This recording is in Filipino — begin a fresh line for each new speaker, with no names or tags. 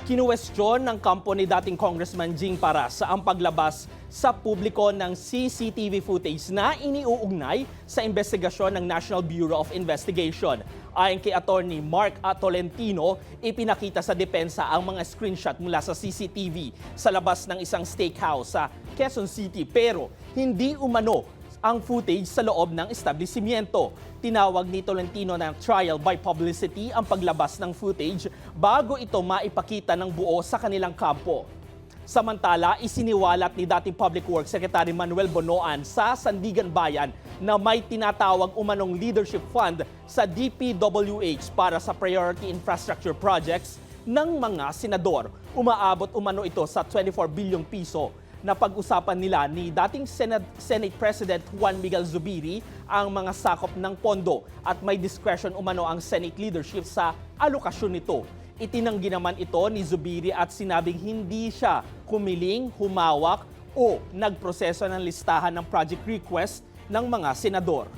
Kinuwestiyon ng kampo ni dating Congressman Jing Paras ang paglabas sa publiko ng CCTV footage na iniuugnay sa investigasyon ng National Bureau of Investigation. Ayon kay Attorney Mark Tolentino, ipinakita sa depensa ang mga screenshot mula sa CCTV sa labas ng isang steakhouse sa Quezon City pero hindi umano ang footage sa loob ng establishmento. Tinawag ni Tolentino ng trial by publicity ang paglabas ng footage bago ito maipakita ng buo sa kanilang kampo. Samantala, isiniwalat ni dating Public Works Secretary Manuel Bonoan sa Sandigan Bayan na may tinatawag umanong leadership fund sa DPWH para sa priority infrastructure projects ng mga senador. Umaabot umano ito sa 24 bilyong piso. Napag-usapan nila ni dating Senate President Juan Miguel Zubiri ang mga sakop ng pondo at may discretion umano ang Senate leadership sa alokasyon nito. Itinanggi naman ito ni Zubiri at sinabing hindi siya humiling, humawak o nagproseso ng listahan ng project request ng mga senador.